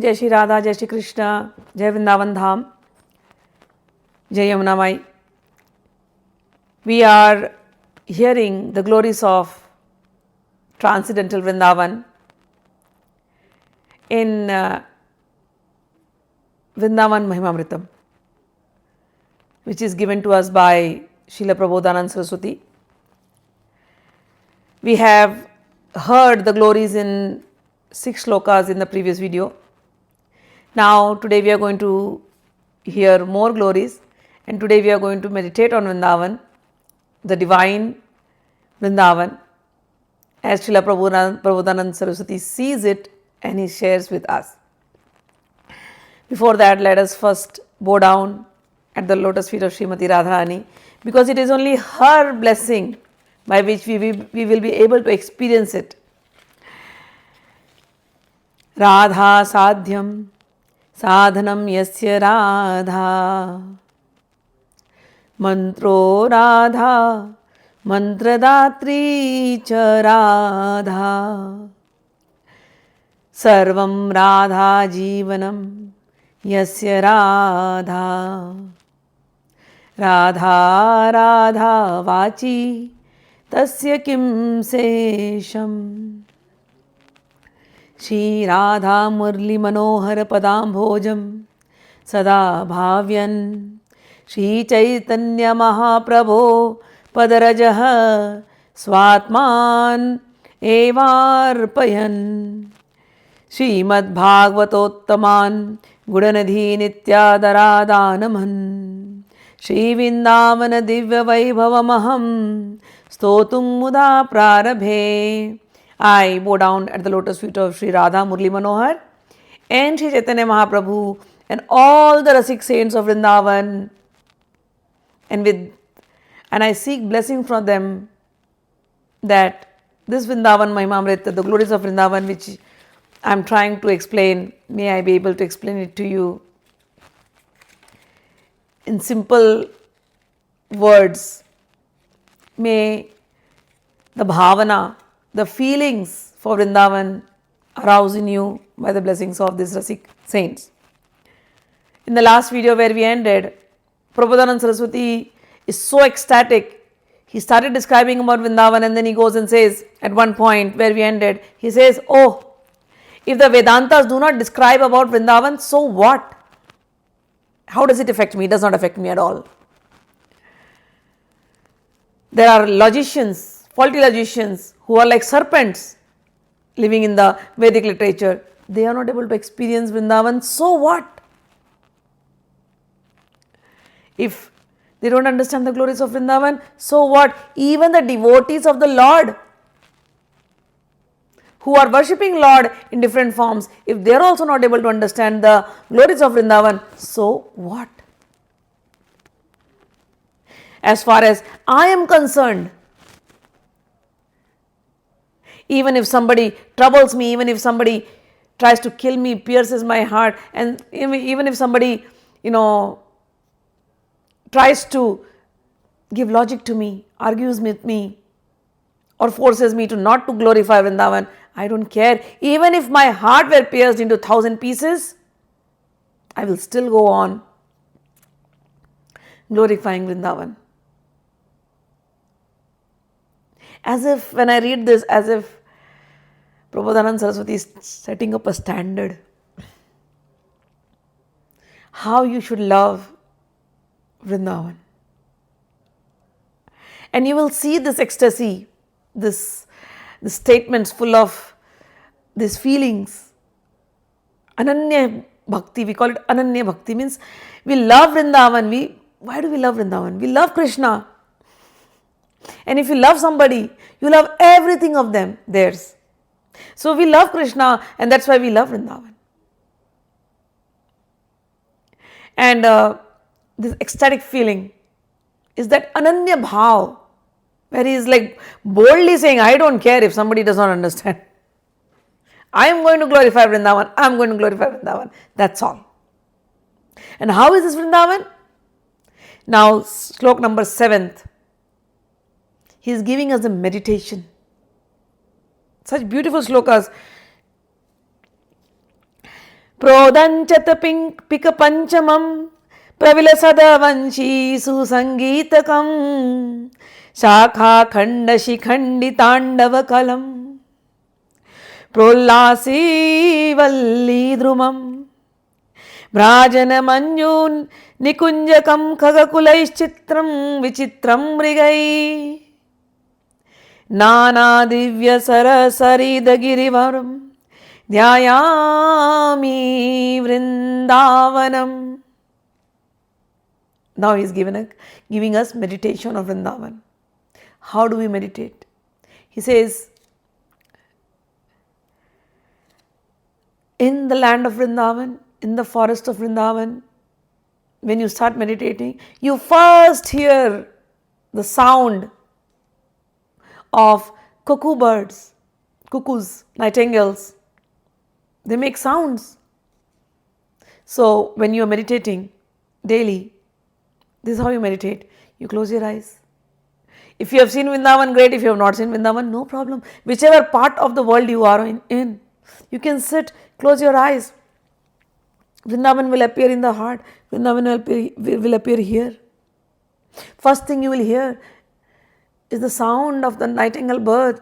Jai Shri Radha, Jai Shri Krishna, Jai Vrindavan Dham, Jai Yamuna Mai. We are hearing the glories of transcendental Vrindavan in Vrindavan Mahimaamritam, which is given to us by Srila Prabodhanand Saraswati. We have heard the glories in 6 shlokas in the previous video. Now today we are going to hear more glories, and today we are going to meditate on Vrindavan, the divine Vrindavan, as Srila Prabodhanand Saraswati sees it and he shares with us. Before that, let us first bow down at the lotus feet of Srimati Radharani, because it is only her blessing by which we will be able to experience it. Radha sadhyam sadhanam yasya radha mantro radha mantradatri cha radha sarvam radha jivanam yasya radha radha radha vachi tasya kim sesham Shri Radha Murli Manohar Padambhojam Sada Bhavyan Shri Chaitanya Mahaprabhu Padarajah Swatman Evarpayan Srimad Bhagavatottaman Gudanadhi Nityadaradanaman Shri Vrindavan Divya Vaibhavamaham Stotum Muda Prarabhe. I bow down at the lotus feet of Sri Radha Murli Manohar and Shri Chaitanya Mahaprabhu and all the Rasik saints of Vrindavan, and I seek blessing from them that this Vrindavan Mahimaamrita, the glories of Vrindavan, which I am trying to explain, may I be able to explain it to you in simple words. May the bhavana, the feelings for Vrindavan arouse in you by the blessings of these Rasik saints. In the last video where we ended, Prabodhanand Saraswati is so ecstatic. He started describing about Vrindavan, and then he goes and says, at one point where we ended, he says, oh, if the Vedantas do not describe about Vrindavan, so what? How does it affect me? It does not affect me at all. There are logicians, faulty logicians, who are like serpents living in the Vedic literature. They are not able to experience Vrindavan, so what? If they don't understand the glories of Vrindavan, so what? Even the devotees of the Lord who are worshipping Lord in different forms, if they are also not able to understand the glories of Vrindavan, so what? As far as I am concerned, even if somebody troubles me, even if somebody tries to kill me, pierces my heart, and even if somebody, tries to give logic to me, argues with me, or forces me to not to glorify Vrindavan, I don't care. Even if my heart were pierced into 1,000 pieces, I will still go on glorifying Vrindavan. As if, when I read this, as if Prabodhanand Saraswati is setting up a standard. How you should love Vrindavan. And you will see this ecstasy, this statements full of these feelings. Ananya Bhakti, we call it Ananya Bhakti, means we love Vrindavan. Why do we love Vrindavan? We love Krishna. And if you love somebody, you love everything of them, theirs. So we love Krishna, and that's why we love Vrindavan. And this ecstatic feeling is that Ananya Bhav, where he is like boldly saying, I don't care if somebody does not understand. I am going to glorify Vrindavan. I am going to glorify Vrindavan. That's all. And how is this Vrindavan? Now, Shlok number 7th. He is giving us a meditation. Such beautiful shlokas. Prodanchat pika panchamam pravilasada vanshi susangeetakam Shakha khanda shikhandi tandava kalam Prollasi valli drumam Brajana manjun nikunjakam khagakulaischitram vichitram mrigai Nana divya sarasaridagivaram Dhyayami Vrindavanam. Now he is giving us meditation of Vrindavan. How do we meditate? He says, in the land of Vrindavan, in the forest of Vrindavan, when you start meditating, you first hear the sound of cuckoos, nightingales. They make sounds. So when you are meditating daily, this is how you meditate. You close your eyes. If you have seen Vrindavan, great. If you have not seen Vrindavan, no problem. Whichever part of the world you are in, you can sit, close your eyes. Vrindavan will appear in the heart. Vrindavan will appear here. First thing you will hear is the sound of the nightingale bird.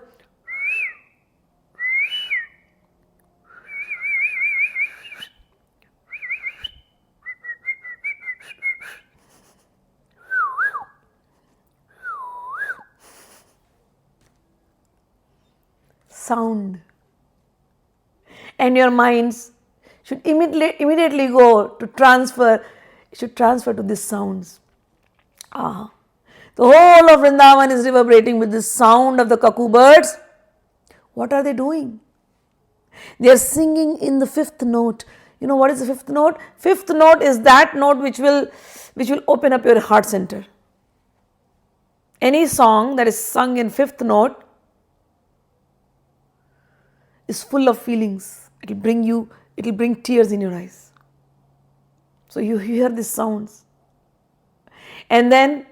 Sound. And your minds should immediately go to transfer to these sounds. The whole of Vrindavan is reverberating with the sound of the cuckoo birds. What are they doing? They are singing in the fifth note. You know what is the fifth note? Fifth note is that note which will open up your heart center. Any song that is sung in fifth note is full of feelings. It will bring tears in your eyes. So you hear these sounds. And then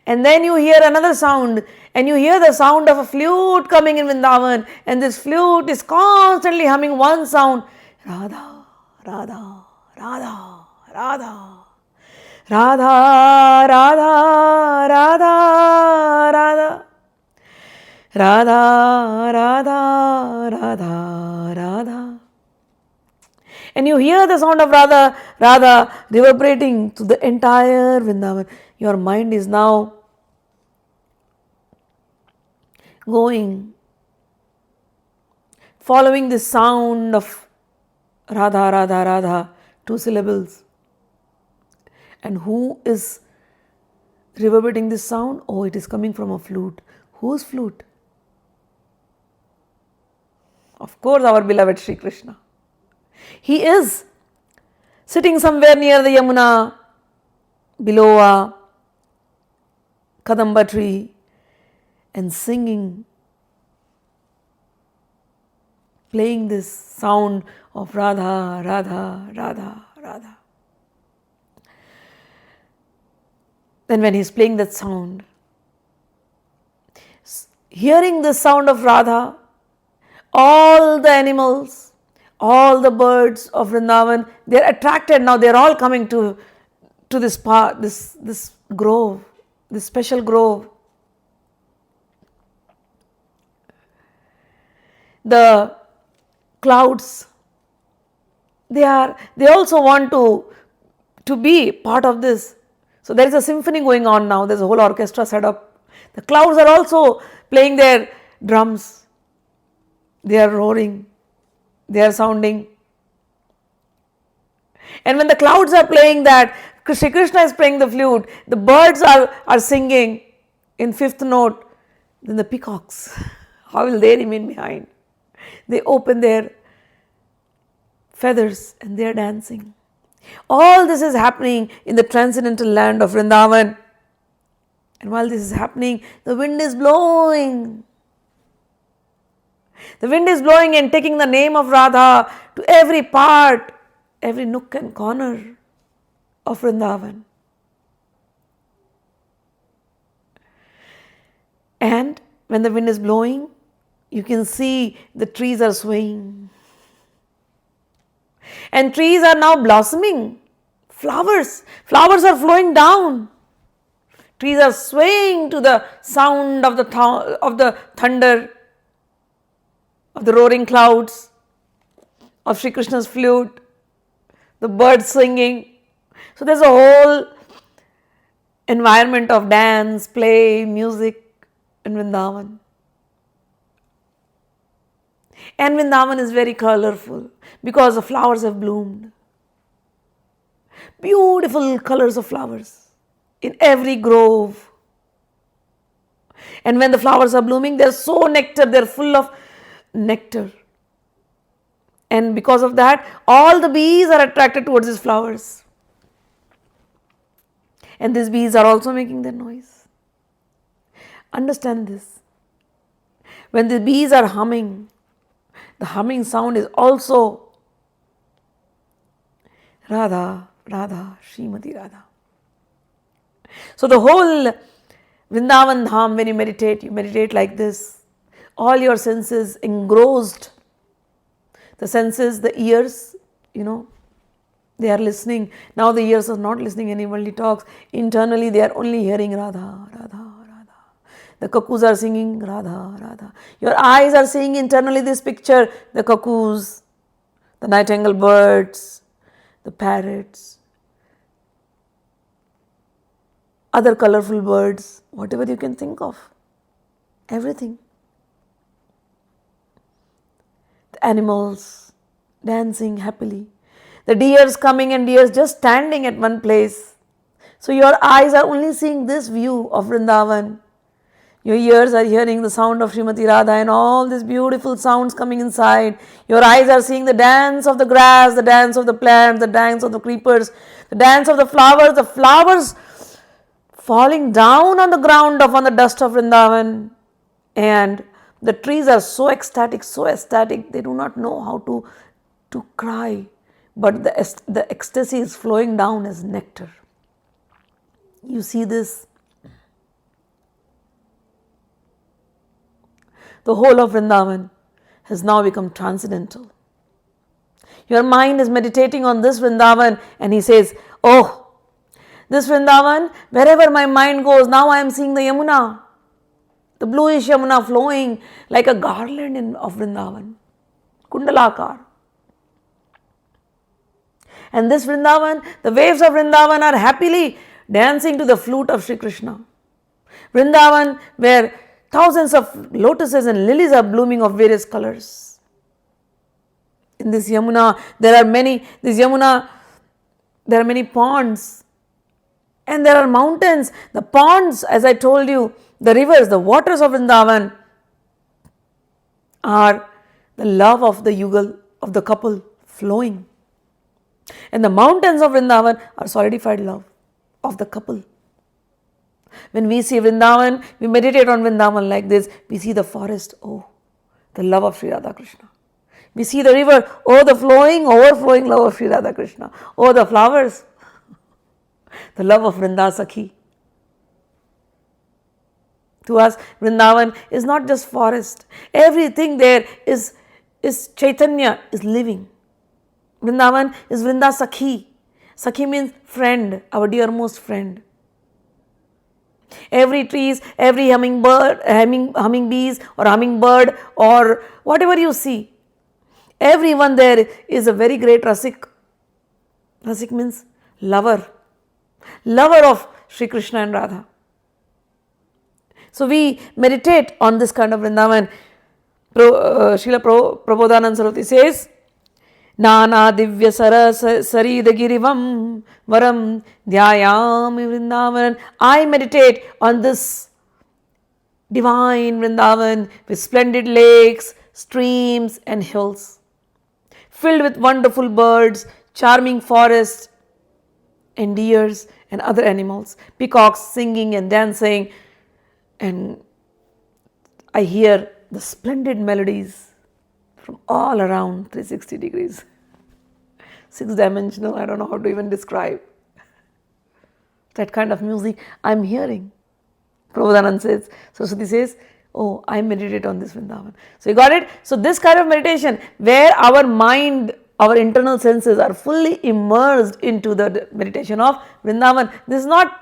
you hear another sound, and you hear the sound of a flute coming in Vrindavan, and this flute is constantly humming one sound. Radha, Radha, Radha, Radha. Radha, Radha, Radha, Radha. Radha, Radha, Radha, Radha. And you hear the sound of Radha, Radha reverberating to the entire Vrindavan. Your mind is now going, following the sound of Radha, Radha, Radha, 2 syllables. And who is reverberating this sound? Oh, it is coming from a flute. Whose flute? Of course, our beloved Shri Krishna. He is sitting somewhere near the Yamuna, below a Kadamba tree, and singing, playing this sound of Radha, Radha, Radha, Radha. Then when he is playing that sound, hearing the sound of Radha, all the animals, all the birds of Vrindavan, they are attracted now. They are all coming to this park, this grove, this special grove. The clouds, they also want to be part of this. So there is a symphony going on now. There's a whole orchestra set up. The clouds are also playing their drums. They are roaring. They are sounding. And when the clouds are playing that, Shri Krishna is playing the flute, the birds are singing in fifth note, then the peacocks, how will they remain behind? They open their feathers and they are dancing. All this is happening in the transcendental land of Vrindavan. And while this is happening, the wind is blowing. The wind is blowing and taking the name of Radha to every part, every nook and corner of Vrindavan. And when the wind is blowing, you can see the trees are swaying. And trees are now blossoming. Flowers are flowing down. Trees are swaying to the sound of the thunder, of the roaring clouds, of Shri Krishna's flute, the birds singing. So there's a whole environment of dance, play, music in Vrindavan. And Vrindavan is very colorful because the flowers have bloomed. Beautiful colors of flowers in every grove. And when the flowers are blooming, they're so nectar, they're full of nectar. And because of that, all the bees are attracted towards these flowers. And these bees are also making their noise. Understand this. When the bees are humming, the humming sound is also Radha, Radha, Srimati Radha. So the whole Vrindavan Dham, when you meditate like this. All your senses engrossed. The senses, the ears, they are listening. Now the ears are not listening any worldly talks. Internally they are only hearing Radha, Radha, Radha. The cuckoos are singing Radha, Radha. Your eyes are seeing internally this picture, the cuckoos, the nightingale birds, the parrots, other colorful birds, whatever you can think of. Everything. The animals dancing happily. The deers coming and deers just standing at one place. So your eyes are only seeing this view of Vrindavan. Your ears are hearing the sound of Srimati Radha and all these beautiful sounds coming inside. Your eyes are seeing the dance of the grass, the dance of the plants, the dance of the creepers, the dance of the flowers falling down on the ground on the dust of Vrindavan. And the trees are so ecstatic, they do not know how to cry. But the ecstasy is flowing down as nectar. You see this? The whole of Vrindavan has now become transcendental. Your mind is meditating on this Vrindavan and he says, oh, this Vrindavan, wherever my mind goes, now I am seeing the Yamuna. The bluish Yamuna flowing like a garland of Vrindavan. Kundalakar. And this Vrindavan, the waves of Vrindavan are happily dancing to the flute of Shri Krishna. Vrindavan, where thousands of lotuses and lilies are blooming of various colors. In this Yamuna, there are many ponds. And there are mountains. The ponds, as I told you, the rivers, the waters of Vrindavan are the love of the yugal, of the couple flowing. And the mountains of Vrindavan are solidified love of the couple. When we see Vrindavan, we meditate on Vrindavan like this. We see the forest, oh, the love of Sri Radha Krishna. We see the river, oh, the overflowing love of Sri Radha Krishna. Oh, the flowers, the love of Vrinda Sakhi. To us, Vrindavan is not just forest. Everything there is Chaitanya, is living. Vrindavan is Vrinda Sakhi. Sakhi means friend, our dearmost friend. Every trees, every humming bees or hummingbird or whatever you see, everyone there is a very great Rasik. Rasik means lover of Shri Krishna and Radha. So we meditate on this kind of Vrindavan. Srila Prabodhanand Saraswati says, Nana divya sarida girivam varam dhyayami Vrindavan. I meditate on this divine Vrindavan with splendid lakes, streams and hills, filled with wonderful birds, charming forests and deers and other animals, peacocks singing and dancing, and I hear the splendid melodies from all around 360 degrees. 6-dimensional, I don't know how to even describe. That kind of music I'm hearing. Prabodhanand says, Saraswati says, oh, I meditate on this Vrindavan. So you got it? So this kind of meditation where our mind our internal senses are fully immersed into the meditation of Vrindavan. This is not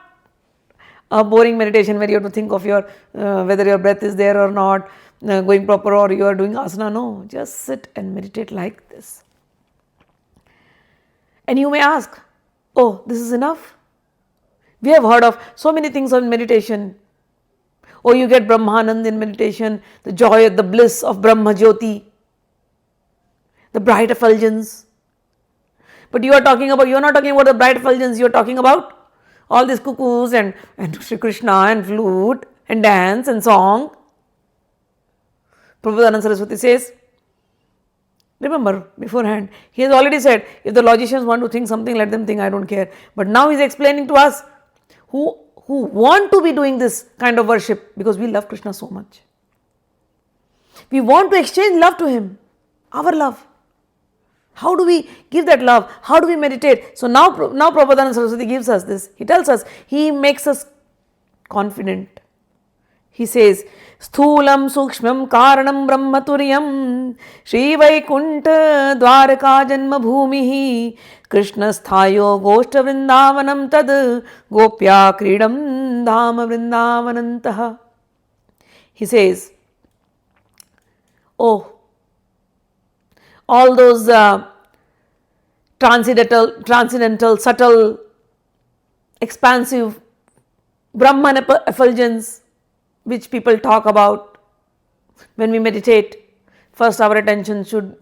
a boring meditation where you have to think of your whether your breath is there or not, going proper, or you are doing asana. No, just sit and meditate like this. And you may ask, oh, this is enough? We have heard of so many things on meditation. Oh, you get Brahmanand in meditation, the joy, the bliss of Brahma Jyoti, the bright effulgence. But you are not talking about the bright effulgence, you are talking about all these cuckoos and Shri Krishna and flute and dance and song. Prabodhanand Saraswati says, remember beforehand, he has already said, if the logicians want to think something, let them think, I don't care. But now he is explaining to us who want to be doing this kind of worship because we love Krishna so much. We want to exchange love to him, our love. How do we give that love? How do we meditate? So now Prabodhanand Saraswati gives us this. He tells us, he makes us confident. He says, Sthulam Sukshmam Karanam Brahmaturyam Shri Vaikunta Dwaraka Janma Bhumihi Krishna Sthayo Goshta Vrindavanam Tad Gopya Kridam Dham Vrindavanantaha. He says, oh, all those transcendental, subtle, expansive Brahman effulgence which people talk about when we meditate. First our attention should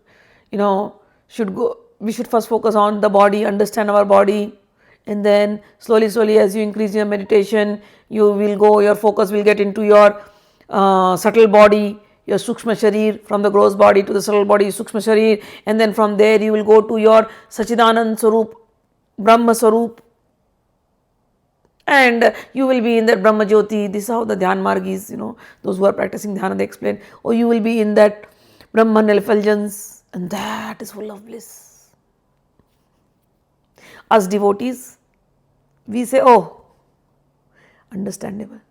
go, we should first focus on the body, understand our body, and then slowly as you increase your meditation, your focus will get into your subtle body, your Sukshma Sharir, from the gross body to the subtle body, Sukshma Sharir, and then from there you will go to your Sachidanand Swarup, Brahma Swarup, and you will be in that Brahma Jyoti. This is how the Dhyan Margis, those who are practicing Dhyana, they explain, oh, you will be in that Brahman effulgence, and that is full of bliss. Us devotees, we say, oh, understandable.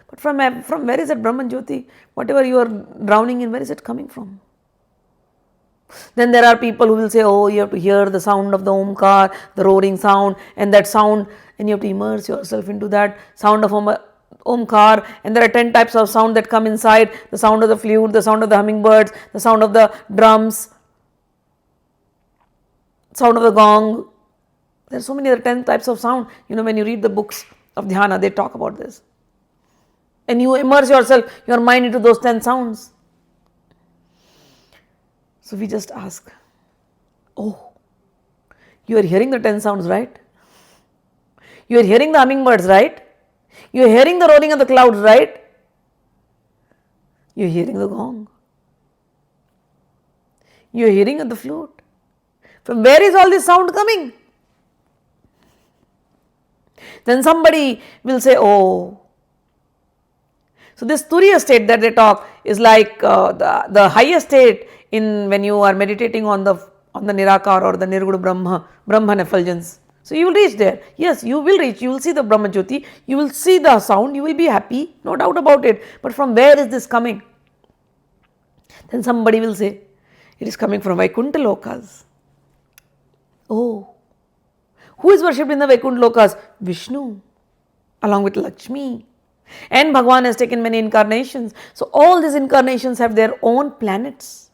But from where is that Brahman Jyoti? Whatever you are drowning in, where is it coming from? Then there are people who will say, oh, you have to hear the sound of the Omkar, the roaring sound, and that sound, and you have to immerse yourself into that sound of Omkar, and there are 10 types of sound that come inside, the sound of the flute, the sound of the hummingbirds, the sound of the drums, sound of the gong. There are so many other 10 types of sound. When you read the books of Dhyana, they talk about this. And you immerse your mind into those 10 sounds. So we just ask, oh, you are hearing the 10 sounds, right? You are hearing the hummingbirds, right? You are hearing the roaring of the clouds, right? You are hearing the gong. You are hearing of the flute. From where is all this sound coming? Then somebody will say, oh. So this Turiya state that they talk is like the highest state when you are meditating on the Nirakar or the Nirguna Brahman effulgence. So you will reach there. Yes, you will reach. You will see the Brahma Jyoti. You will see the sound. You will be happy. No doubt about it. But from where is this coming? Then somebody will say, it is coming from Vaikuntha Lokas. Oh, who is worshipped in the Vaikuntha Lokas? Vishnu, along with Lakshmi. And Bhagavan has taken many incarnations. So all these incarnations have their own planets.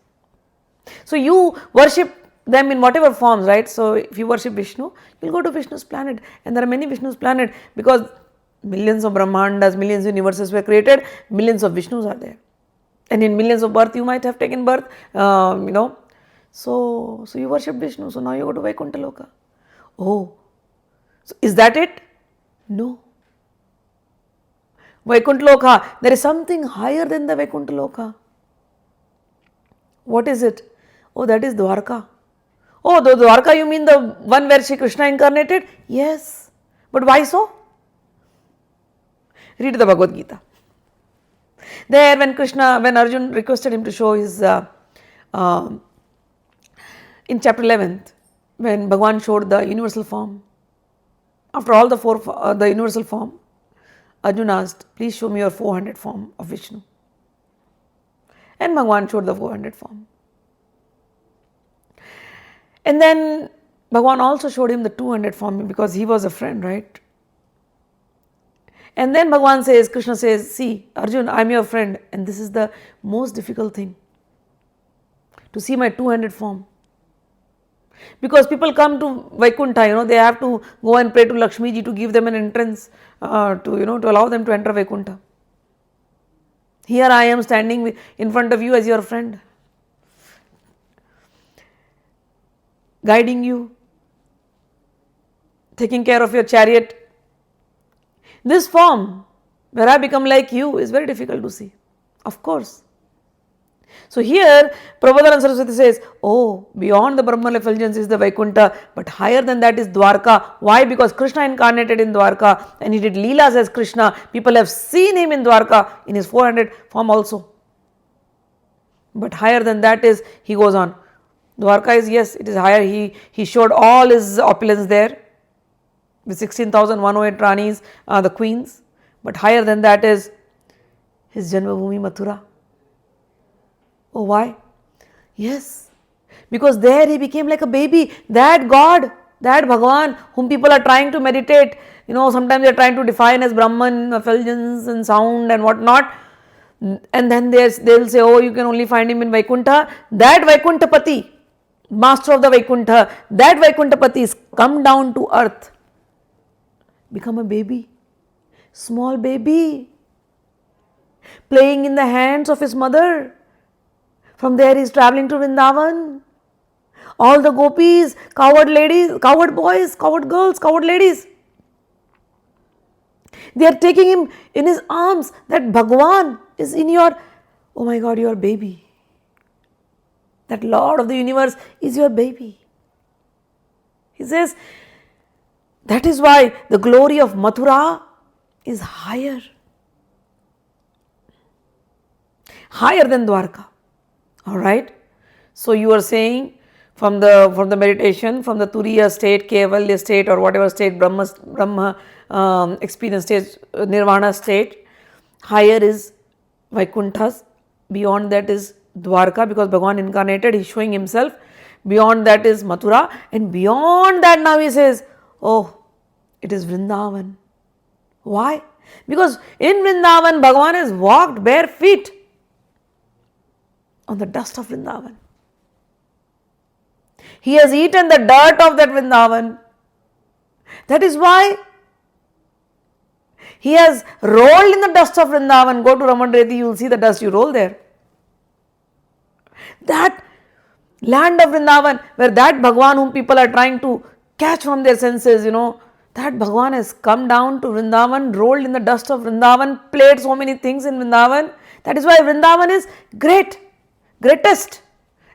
So you worship them in whatever forms, right? So if you worship Vishnu, you'll go to Vishnu's planet. And there are many Vishnu's planets because millions of Brahmandas, millions of universes were created, millions of Vishnus are there. And in millions of birth, you might have taken birth, So you worship Vishnu. So now you go to Vaikuntha Loka. Oh, so is that it? No. Vaikuntha Loka, there is something higher than the Vaikuntha Loka. What is it? Oh, that is Dwarka. Oh, the Dwarka, you mean the one where Shri Krishna incarnated? Yes. But why so? Read the Bhagavad Gita. There when Arjun requested him to show his, in chapter 11th, when Bhagavan showed the universal form, after all the universal form, Arjun asked, please show me your 400 form of Vishnu. And Bhagavan showed the 400 form. And then Bhagavan also showed him the 200 form because he was a friend, right? And then Bhagavan says, Krishna says, see, Arjun, I'm your friend, and this is the most difficult thing, to see my 200 form. Because people come to Vaikuntha, they have to go and pray to Lakshmi ji to give them an entrance, to allow them to enter Vaikuntha. Here I am standing in front of you as your friend, guiding you, taking care of your chariot. This form, where I become like you, is very difficult to see, of course. So here, Prabodhanand Saraswati says, oh, beyond the Brahman effulgence is the Vaikuntha, but higher than that is Dwarka. Why? Because Krishna incarnated in Dwarka and he did leelas as Krishna. People have seen him in Dwarka in his 400 form also. But higher than that is, he goes on. Dwarka is, yes, it is higher. He showed all his opulence there with 16,108 Ranis, the queens. But higher than that is his Janmabhumi Mathura. Oh, why? Yes, because there he became like a baby. That God, that Bhagavan, whom people are trying to meditate, sometimes they are trying to define as Brahman, effulgence and sound and whatnot. And then they'll say, oh, you can only find him in Vaikuntha. That Vaikuntapati, master of the Vaikuntha, that Vaikuntapati is come down to earth, become a baby, small baby, playing in the hands of his mother. From there he is traveling to Vrindavan. All the gopis, coward ladies, coward boys, coward girls, coward ladies, they are taking him in his arms. That Bhagavan is in your, oh my God, your baby. That Lord of the universe is your baby. He says, that is why the glory of Mathura is higher than Dwarka. Alright. So you are saying from the meditation, from the Turiya state, Kevalya state, or whatever state, Brahma experience state, Nirvana state, higher is Vaikuntha's, beyond that is Dwarka, because Bhagavan incarnated, he is showing himself. Beyond that is Mathura, and beyond that now he says, oh, it is Vrindavan. Why? Because in Vrindavan, Bhagavan has walked bare feet on the dust of Vrindavan. He has eaten the dirt of that Vrindavan. That is why he has rolled in the dust of Vrindavan. Go to Ramanreti, you will see the dust, you roll there. That land of Vrindavan, where that Bhagavan whom people are trying to catch from their senses, that Bhagavan has come down to Vrindavan, rolled in the dust of Vrindavan, played so many things in Vrindavan. That is why Vrindavan is greatest.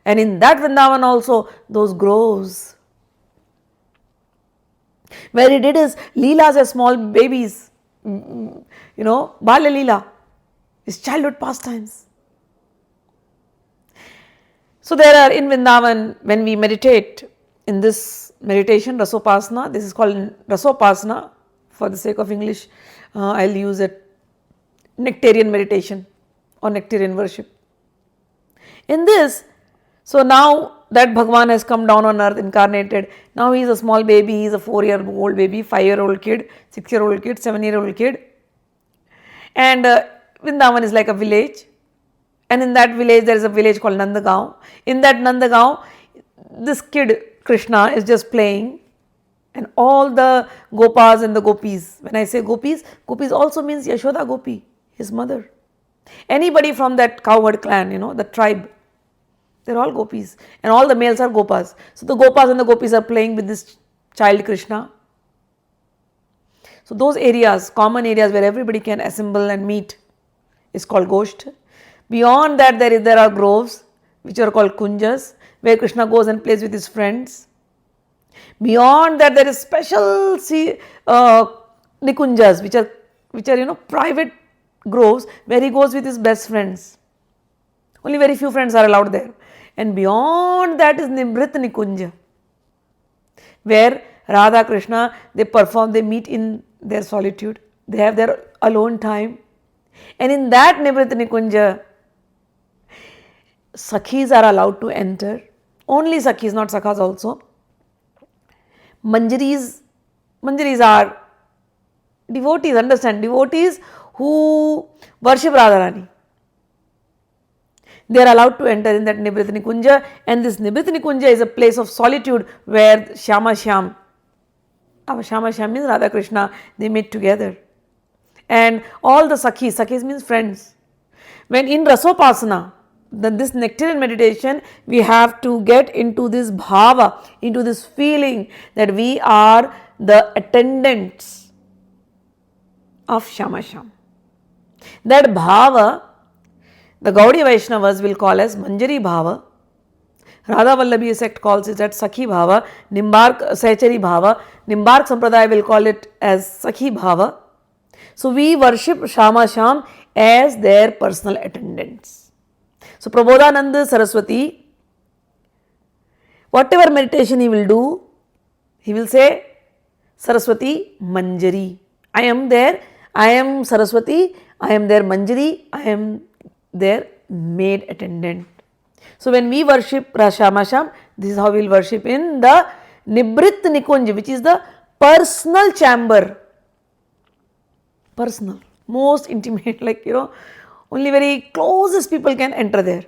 And in that Vrindavan also, those groves, where he did his leelas as small babies, Balya Leela, his childhood pastimes. So there are in Vrindavan, when we meditate in this meditation, Rasopasana, this is called Rasopasana, for the sake of English, I'll use it, nectarian meditation or nectarian worship. In this, so now that Bhagavan has come down on earth, incarnated, now he is a small baby, he is a 4-year-old baby, 5-year-old kid, 6-year-old kid, 7-year-old kid. And Vrindavan is like a village. And in that village, there is a village called Nandagaon. In that Nandagaon, this kid, Krishna, is just playing. And all the Gopas and the Gopis, when I say Gopis, Gopis also means Yashoda Gopi, his mother. Anybody from that cowherd clan, the tribe, they're all Gopis. And all the males are Gopas. So the Gopas and the Gopis are playing with this child Krishna. So those areas, common areas where everybody can assemble and meet, is called Gosht. Beyond that, there are groves, which are called Kunjas, where Krishna goes and plays with his friends. Beyond that, there is special Nikunjas, which are private groves, where he goes with his best friends. Only very few friends are allowed there. And beyond that is Nimrit Nikunja, where Radha Krishna, they meet in their solitude. They have their alone time. And in that Nimrit Nikunja, Sakhis are allowed to enter. Only Sakhis, not Sakhas also. Manjaris are devotees, understand, devotees who worship Radharani. They are allowed to enter in that Nibrit Nikunja, and this Nibrit Nikunja is a place of solitude where Shyama Shyam, Shama Shyam means Radha Krishna, they meet together. And all the Sakhis means friends. When in Rasopasana, then this nectarian meditation, we have to get into this bhava, into this feeling that we are the attendants of Shama Shyam. That bhava, the Gaudiya Vaishnavas will call as Manjari Bhava. Radha Vallabhi sect calls it as Sakhi Bhava. Nimbark Sahachari Bhava. Nimbark Sampradaya will call it as Sakhi Bhava. So we worship Shama Shyam as their personal attendants. So Prabodhanand Saraswati, whatever meditation he will do, he will say, Saraswati Manjari. I am there, I am Saraswati, I am their Manjari, I am their maid attendant. So when we worship Shama Shyam, this is how we will worship in the Nibrit Nikunj, which is the personal chamber. Personal, most intimate, like only very closest people can enter there.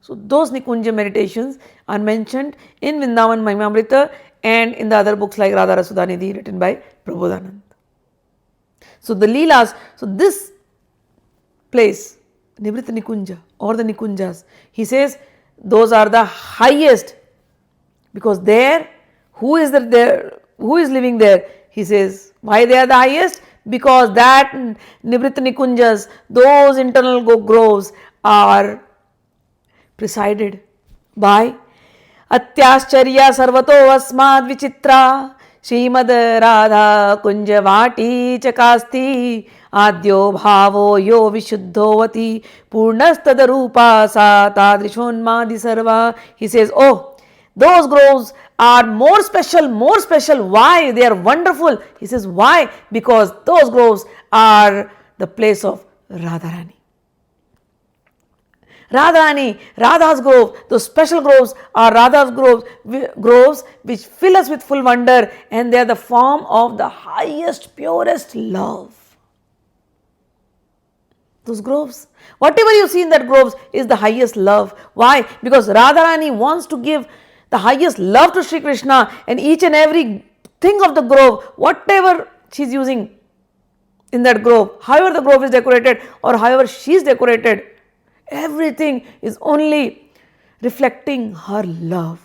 So those Nikunja meditations are mentioned in Vrindavan Mahimaamrita and in the other books like Radha Rasudhanidhi written by Prabodhanand. So the leelas, so this place, Nibrit Nikunja or the Nikunjas, he says those are the highest, because there, who is living there? He says, why they are the highest? Because that Nibrit Nikunjas, those internal groves are presided by Atyascharya Sarvato Asmad Vichitra Srimad Radha Kunjavati Chakasti Adyo Bhavo Yo Vishuddhovati Purnastadarupa Sa Tadrishonmadi Sarva. He says, oh, those groves are more special. Why? They are wonderful. He says, why? Because those groves are the place of Radharani. Radharani, Radha's grove, those special groves are Radha's groves which fill us with full wonder, and they are the form of the highest, purest love. Those groves, whatever you see in that groves is the highest love. Why? Because Radharani wants to give the highest love to Shri Krishna, and each and every thing of the grove, whatever she is using in that grove, however the grove is decorated or however she is decorated, everything is only reflecting her love,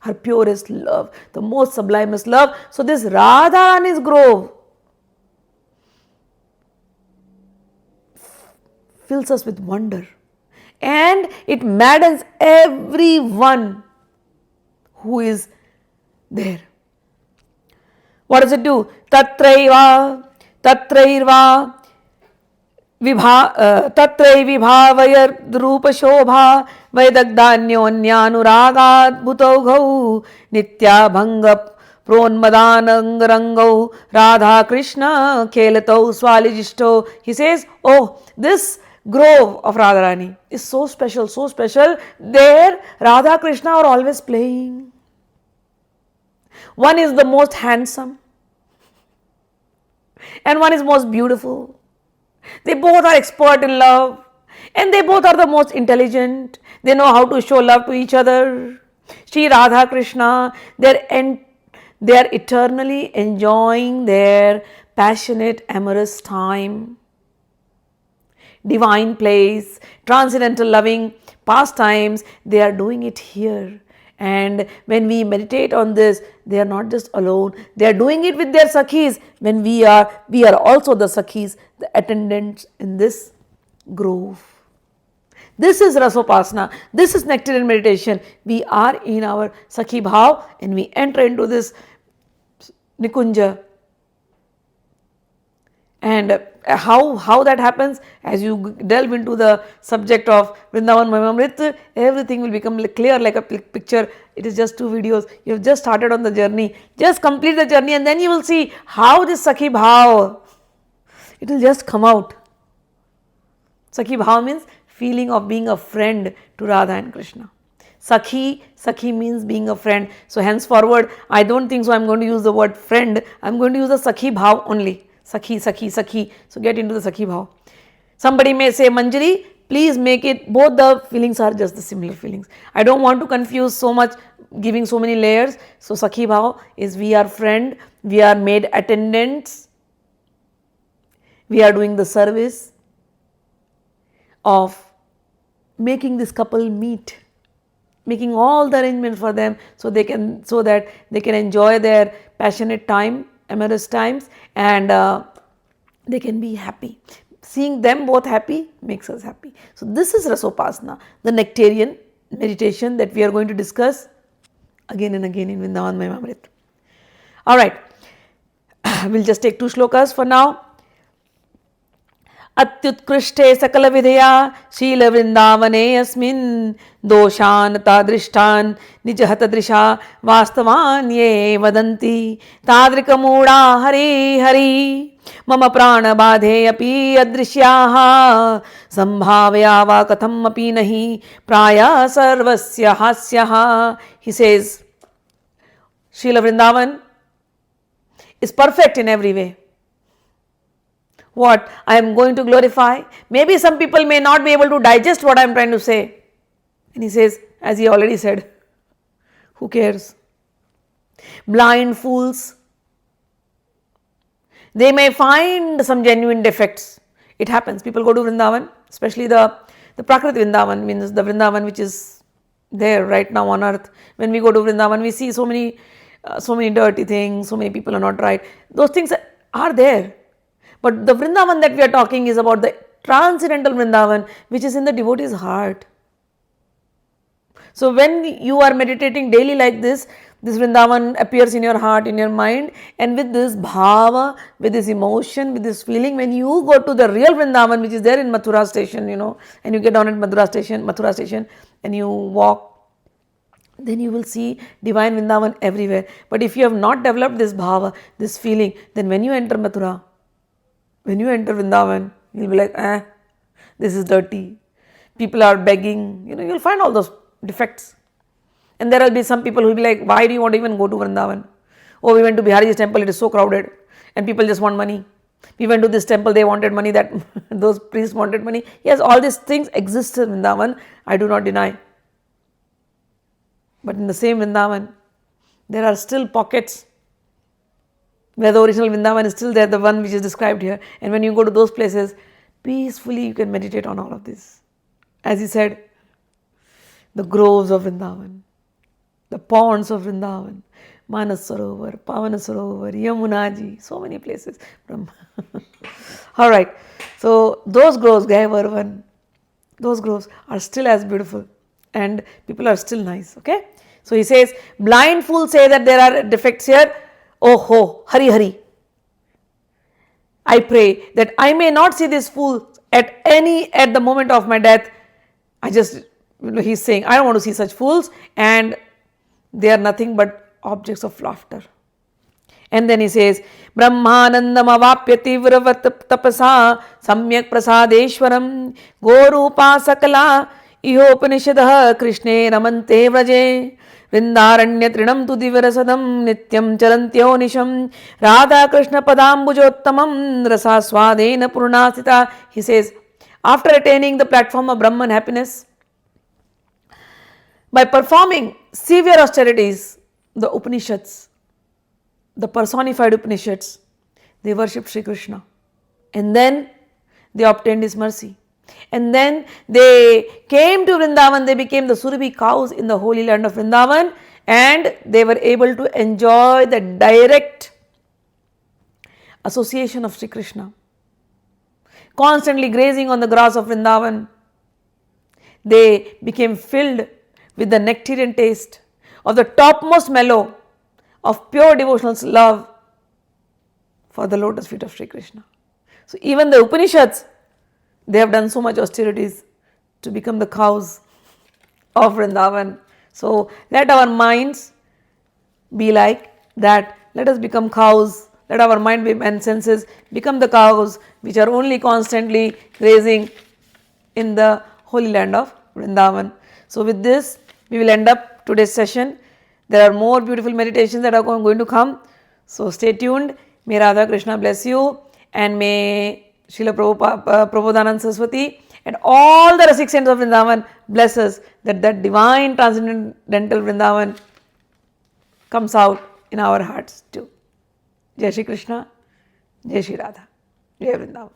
her purest love, the most sublimest love. So this Radharani's grove fills us with wonder, and it maddens everyone who is there. What does it do? Tatrairva Tatrai Vibhavayar Drupa Shobha Vaidagdanyonyanuragad Bhutaugau Nitya Bhanga Pronmadanangarangau Radha Krishna Kelatau Swalijisto. He says, oh, this grove of Radharani is so special. There Radha Krishna are always playing. One is the most handsome and one is most beautiful. They both are expert in love, and they both are the most intelligent. They know how to show love to each other. Shri Radha Krishna, they are eternally enjoying their passionate, amorous time. Divine place, transcendental loving pastimes, they are doing it here. And when we meditate on this, they are not just alone, they are doing it with their Sakhis. When we are also the Sakhis, the attendants in this grove. This is Rasopasana, this is nectarian meditation. We are in our Sakhi Bhav and we enter into this Nikunja. And how that happens, as you delve into the subject of Vrindavan Mahimaamrit, everything will become clear like a picture. It is just 2 videos. You have just started on the journey. Just complete the journey and then you will see how this Sakhi Bhav, it will just come out. Sakhi Bhav means feeling of being a friend to Radha and Krishna. Sakhi, Sakhi means being a friend. So henceforward, I don't think so I'm going to use the word friend. I'm going to use the Sakhi bhav only. Sakhi, Sakhi, Sakhi. So get into the Sakhi bhav. Somebody may say, Manjari, please make it, both the feelings are just the similar feelings. I don't want to confuse so much, giving so many layers. So Sakhi bhav is we are friend, we are made attendants, we are doing the service of making this couple meet, making all the arrangements for them so that they can enjoy their passionate time, amorous times, and they can be happy. Seeing them both happy makes us happy. So this is Rasopasana, the nectarian meditation that we are going to discuss again and again in Vrindavan Mahimaamrit. Alright, we'll just take 2 shlokas for now. अत्युत्कृष्टे सकलविधया शीलवृन्दावने अस्मिन् दोषान् तादृष्टान् निजहतदृशा वास्तवान् ये वदन्ति तादृकमूढा हरि हरि मम प्राणबाधे अपि अदृश्याः सम्भाव्या वा कथम् अपि नहि प्रायः सर्वस्य हास्यः. He says, Srila Vrindavan is perfect in every way. What I am going to glorify. Maybe some people may not be able to digest what I am trying to say. And he says, as he already said, who cares? Blind fools. They may find some genuine defects. It happens. People go to Vrindavan, especially the Prakrit Vrindavan, means the Vrindavan which is there right now on earth. When we go to Vrindavan, we see so many dirty things, so many people are not right. Those things are there. But the Vrindavan that we are talking is about the transcendental Vrindavan which is in the devotee's heart. So when you are meditating daily like this Vrindavan appears in your heart, in your mind, and with this bhava, with this emotion, with this feeling, when you go to the real Vrindavan which is there in Mathura station, and you get down at Mathura station and you walk, then you will see divine Vrindavan everywhere. But if you have not developed this bhava, this feeling, then when you enter Mathura, when you enter Vrindavan, you'll be like, this is dirty. People are begging, you'll find all those defects. And there will be some people who will be like, why do you want to even go to Vrindavan? Oh, we went to Bihari's temple, it is so crowded and people just want money. We went to this temple, they wanted money, that those priests wanted money. Yes, all these things exist in Vrindavan, I do not deny. But in the same Vrindavan, there are still pockets where the original Vrindavan is still there, the one which is described here. And when you go to those places, peacefully you can meditate on all of this. As he said, the groves of Vrindavan, the ponds of Vrindavan, Manas Sarovar, Pavana Sarovar, Yamunaji, so many places. Alright, so those groves, Gayavarvan, those groves are still as beautiful and people are still nice, okay? So he says, blind fools say that there are defects here. Oh ho, Hari Hari. I pray that I may not see this fool at the moment of my death. He's saying, I don't want to see such fools, and they are nothing but objects of laughter. And then he says, Brahmanandam avapya tivravat tapasa samyak prasadeshwaram gorupa sakala ihopanishadah krishne ramante vraje Vrindaranya trinam tu divarasadam nityam charantyo nisham Radha Krishna padambujottamam rasaswadena purnasita. He says, after attaining the platform of Brahman happiness, by performing severe austerities, the Upanishads, the personified Upanishads, they worshipped Shri Krishna. And then they obtained his mercy. And then they came to Vrindavan, they became the Surabhi cows in the holy land of Vrindavan, and they were able to enjoy the direct association of Shri Krishna. Constantly grazing on the grass of Vrindavan, they became filled with the nectarian taste of the topmost mellow of pure devotional love for the lotus feet of Shri Krishna. So even the Upanishads, they have done so much austerities to become the cows of Vrindavan. So let our minds be like that. Let us become cows. Let our mind and senses become the cows which are only constantly grazing in the holy land of Vrindavan. So with this, we will end up today's session. There are more beautiful meditations that are going to come. So stay tuned. May Radha Krishna bless you, and may Srila Prabodhanand Saraswati and all the Rasik saints of Vrindavan bless us, that that divine transcendental Vrindavan comes out in our hearts too. Jai Shri Krishna, Jai Shri Radha, Jai Vrindavan.